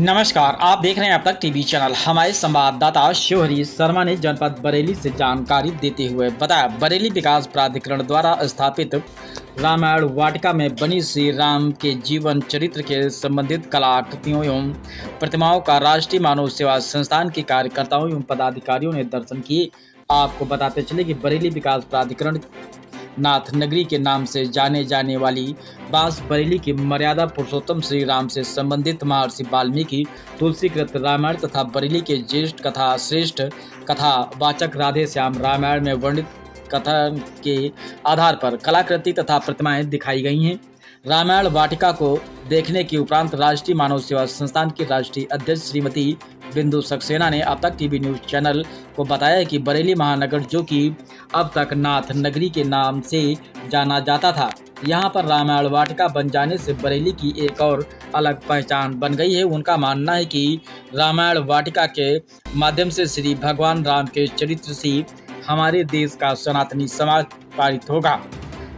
नमस्कार, आप देख रहे हैं अब तक टीवी चैनल। हमारे संवाददाता शिवहरी शर्मा ने जनपद बरेली से जानकारी देते हुए बताया, बरेली विकास प्राधिकरण द्वारा स्थापित रामायण वाटिका में बनी श्री राम के जीवन चरित्र के संबंधित कलाकृतियों एवं प्रतिमाओं का राष्ट्रीय मानव सेवा संस्थान के कार्यकर्ताओं एवं पदाधिकारियों ने दर्शन किए। आपको बताते चले कि बरेली विकास प्राधिकरण नाथ नगरी के नाम से जाने जाने वाली बास बरेली की मर्यादा पुरुषोत्तम श्री राम से संबंधित महर्षि वाल्मीकि तुलसीकृत रामायण तथा बरेली के ज्येष्ठ कथा श्रेष्ठ कथा वाचक राधे श्याम रामायण में वर्णित कथन के आधार पर कलाकृति तथा प्रतिमाएं दिखाई गई हैं। रामायण वाटिका को देखने के उपरांत राष्ट्रीय मानव सेवा संस्थान की राष्ट्रीय अध्यक्ष श्रीमती बिंदु सक्सेना ने अब तक टीवी न्यूज चैनल को बताया कि बरेली महानगर, जो कि अब तक नाथ नगरी के नाम से जाना जाता था, यहां पर रामायण वाटिका बन जाने से बरेली की एक और अलग पहचान बन गई है। उनका मानना है कि रामायण वाटिका के माध्यम से श्री भगवान राम के चरित्र से हमारे देश का सनातनी समाज पारित होगा।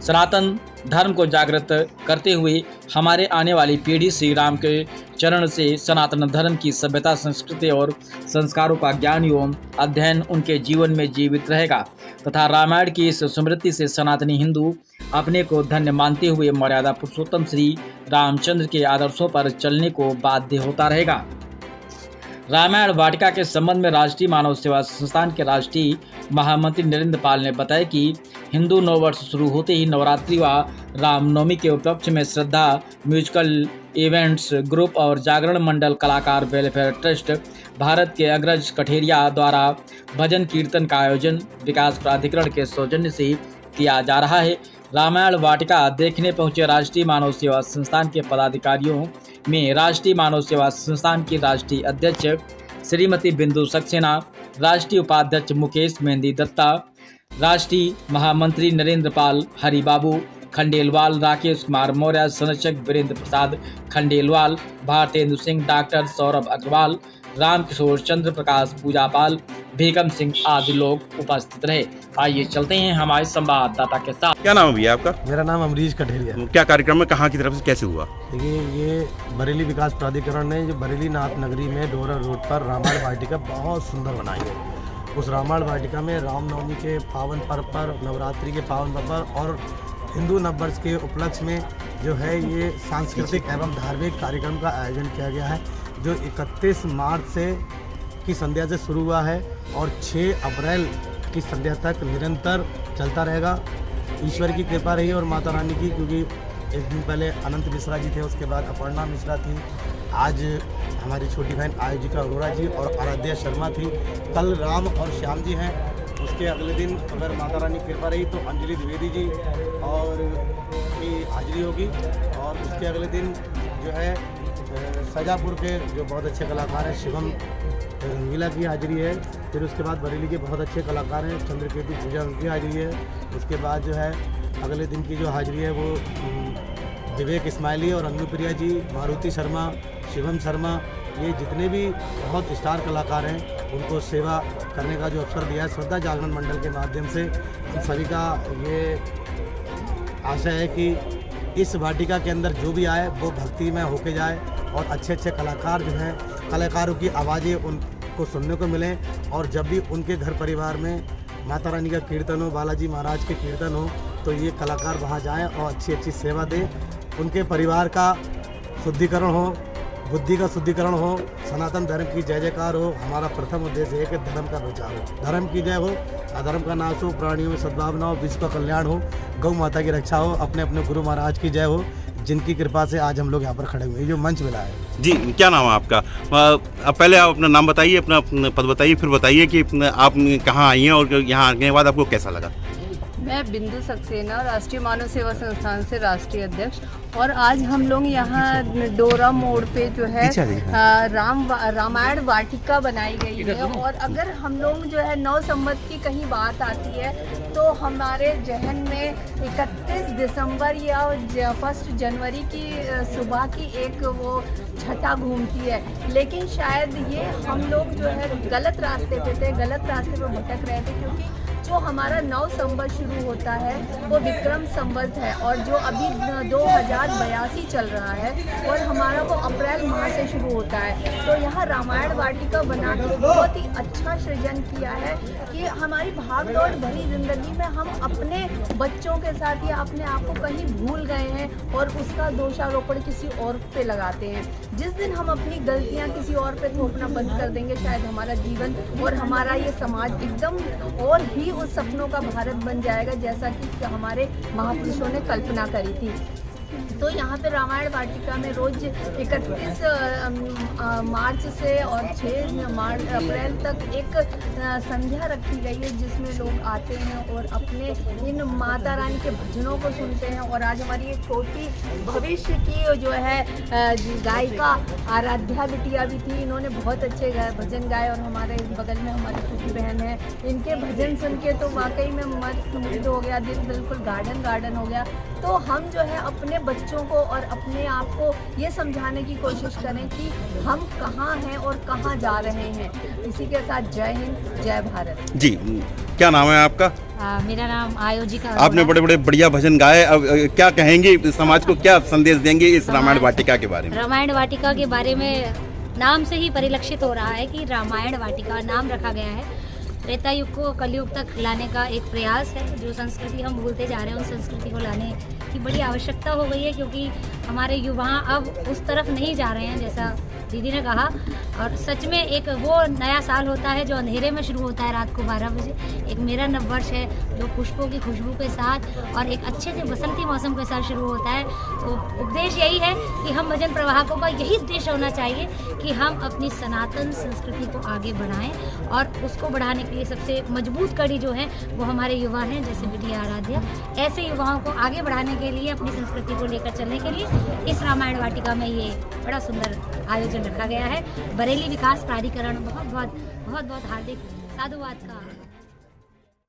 सनातन धर्म को जागृत करते हुए हमारे आने वाली पीढ़ी श्री राम के चरण से सनातन धर्म की सभ्यता, संस्कृति और संस्कारों का ज्ञान एवं अध्ययन उनके जीवन में जीवित रहेगा तथा रामायण की इस स्मृति से सनातनी हिंदू अपने को धन्य मानते हुए मर्यादा पुरुषोत्तम श्री रामचंद्र के आदर्शों पर चलने को बाध्य होता रहेगा। रामायण वाटिका के संबंध में राष्ट्रीय मानव सेवा संस्थान के राष्ट्रीय महामंत्री नरेंद्र पाल ने बताया कि हिंदू नव वर्ष शुरू होते ही नवरात्रि व रामनवमी के उपलक्ष्य में श्रद्धा म्यूजिकल इवेंट्स ग्रुप और जागरण मंडल कलाकार वेलफेयर ट्रस्ट भारत के अग्रज कठेरिया द्वारा भजन कीर्तन का आयोजन विकास प्राधिकरण के सौजन्य से किया जा रहा है। रामायण वाटिका देखने पहुंचे राष्ट्रीय मानव सेवा संस्थान के पदाधिकारियों में राष्ट्रीय मानव सेवा संस्थान की राष्ट्रीय अध्यक्ष श्रीमती बिंदु सक्सेना, राष्ट्रीय उपाध्यक्ष मुकेश मेहंदी दत्ता, राष्ट्रीय महामंत्री नरेंद्र पाल, हरि बाबू खंडेलवाल, राकेश कुमार मौर्य, संरक्षक वीरेंद्र प्रसाद खंडेलवाल, भारतेंदु सिंह, डॉक्टर सौरभ अग्रवाल, रामकिशोर चंद्र प्रकाश पूजापाल, बेगम सिंह आदि लोग उपस्थित रहे। आइए चलते हैं हमारे संवाददाता के साथ। क्या नाम है भैया आपका? मेरा नाम अमरीश कठेरिया। क्या कार्यक्रम में कहाँ की तरफ से कैसे हुआ? देखिए, ये बरेली विकास प्राधिकरण ने जो बरेली नाथ नगरी में डोरा रोड पर रामायण वाटिका बहुत सुंदर बनाई है। उस रामायण वाटिका में रामनवमी के पावन पर्व पर, नवरात्रि के पावन पर्व पर और हिंदू नववर्ष के उपलक्ष्य में जो है ये सांस्कृतिक एवं धार्मिक कार्यक्रम का आयोजन किया गया है, जो 31 मार्च से की संध्या से शुरू हुआ है और 6 अप्रैल की संध्या तक निरंतर चलता रहेगा। ईश्वर की कृपा रही और माता रानी की, क्योंकि एक दिन पहले अनंत मिश्रा जी थे, उसके बाद अपर्णा मिश्रा थी, आज हमारी छोटी बहन आयोजिका अरोड़ा जी और आराध्या शर्मा थी, कल राम और श्याम जी हैं। उसके अगले दिन अगर माता रानी कृपा रही तो अंजलि द्विवेदी जी और की हाजिरी होगी और उसके अगले दिन जो है सजापुर के जो बहुत अच्छे कलाकार हैं शिवम रंगीला की हाजिरी है। फिर उसके बाद बरेली के बहुत अच्छे कलाकार हैं चंद्रकेतु पूजा, उनकी हाजिरी है। उसके बाद जो है अगले दिन की जो हाजिरी है वो विवेक इस्माइली और अनुप्रिया जी, मारुति शर्मा, शिवम शर्मा, ये जितने भी बहुत स्टार कलाकार हैं उनको सेवा करने का जो अवसर दिया है श्रद्धा जागरण मंडल के माध्यम से। हम सभी का ये आशा है कि इस वाटिका के अंदर जो भी आए वो भक्ति में होके जाए और अच्छे अच्छे कलाकार जो हैं, कलाकारों की आवाज़ें उनको सुनने को मिलें और जब भी उनके घर परिवार में माता रानी का कीर्तन हो, बालाजी महाराज के कीर्तन हो, तो ये कलाकार वहाँ जाएं और अच्छी अच्छी सेवा दें। उनके परिवार का शुद्धिकरण हो, बुद्धि का शुद्धिकरण हो, सनातन धर्म की जय जयकार हो। हमारा प्रथम उद्देश्य है कि धर्म का बचाव हो, धर्म की जय हो, अधर्म का नाश हो, प्राणियों में सद्भावना हो, विश्व का कल्याण हो, गौ माता की रक्षा हो, अपने अपने गुरु महाराज की जय हो, जिनकी कृपा से आज हम लोग यहाँ पर खड़े हुए हैं, जो मंच मिला है। जी, क्या नाम है आपका? पहले आप अपना नाम बताइए, अपना पद बताइए, फिर बताइए कि आप कहाँ आई हैं और यहाँ आने के बाद आपको कैसा लगा? मैं बिंदु सक्सेना, राष्ट्रीय मानव सेवा संस्थान से राष्ट्रीय अध्यक्ष, और आज हम लोग यहाँ डोरा मोड़ पे जो है रामायण वाटिका बनाई गई है। और अगर हम लोग जो है 9 संवत की कहीं बात आती है तो हमारे जहन में 31 दिसंबर या 1 जनवरी की सुबह की एक वो छटा घूमती है, लेकिन शायद ये हम लोग जो है गलत रास्ते पे थे, गलत रास्ते पे भटक रहे थे, क्योंकि जो हमारा नव संवत शुरू होता है वो विक्रम संवत है, और जो अभी 2082 चल रहा है और हमारा वो अप्रैल माह से शुरू होता है। तो यहाँ रामायण वाटिका बना के बहुत ही अच्छा सृजन किया है कि हमारी भागदौड़ भरी जिंदगी में हम अपने बच्चों के साथ या अपने आप को कहीं भूल गए हैं और उसका दोषारोपण किसी और पे लगाते हैं। जिस दिन हम अपनी गलतियां किसी और पे थोपना बंद कर देंगे, शायद हमारा जीवन और हमारा ये समाज एकदम और भी उस सपनों का भारत बन जाएगा जैसा कि हमारे महापुरुषों ने कल्पना करी थी। तो यहाँ पे रामायण वाटिका में रोज 31 मार्च से और 6 अप्रैल तक एक संध्या रखी गई है जिसमें लोग आते हैं और अपने इन माता रानी के भजनों को सुनते हैं। और आज हमारी ये छोटी भविष्य की जो है गायिका आराध्या बिटिया भी थी, इन्होंने बहुत अच्छे भजन गाए और हमारे बगल में हमारी छोटी बहन है, इनके भजन सुन के तो वाकई में मुग्ध हो गया, दिल बिल्कुल गार्डन हो गया। तो हम जो है अपने बच्चों को और अपने आप को ये समझाने की कोशिश करें कि हम कहाँ हैं और कहाँ जा रहे हैं। इसी के साथ जय हिंद, जय भारत। जी, क्या नाम है आपका? मेरा नाम आयोजिका। आपने बड़े बड़े बढ़िया भजन गाए, अब क्या कहेंगे समाज को, क्या संदेश देंगे इस रामायण वाटिका के बारे में? रामायण वाटिका के बारे में नाम से ही परिलक्षित हो रहा है कि रामायण वाटिका नाम रखा गया है। त्रेता युग को कलयुग तक लाने का एक प्रयास है। जो संस्कृति हम भूलते जा रहे हैं, उस संस्कृति को लाने की बड़ी आवश्यकता हो गई है, क्योंकि हमारे युवा अब उस तरफ नहीं जा रहे हैं जैसा दीदी ने कहा। और सच में एक वो नया साल होता है जो अंधेरे में शुरू होता है रात को 12 बजे। एक मेरा नववर्ष है जो पुष्पों की खुशबू के साथ और एक अच्छे से बसंती मौसम के साथ शुरू होता है। तो उपदेश यही है कि हम भजन प्रवाहकों का यही उद्देश्य होना चाहिए कि हम अपनी सनातन संस्कृति को आगे बढ़ाएं, और उसको बढ़ाने के लिए सबसे मजबूत कड़ी जो है वो हमारे युवा हैं, जैसे बिटिया आराध्या। ऐसे युवाओं को आगे बढ़ाने के लिए, अपनी संस्कृति को लेकर चलने के लिए इस रामायण वाटिका में ये बड़ा सुंदर आयोजन रखा गया है। बरेली विकास प्राधिकरण बहुत बहुत हार्दिक साधुवाद का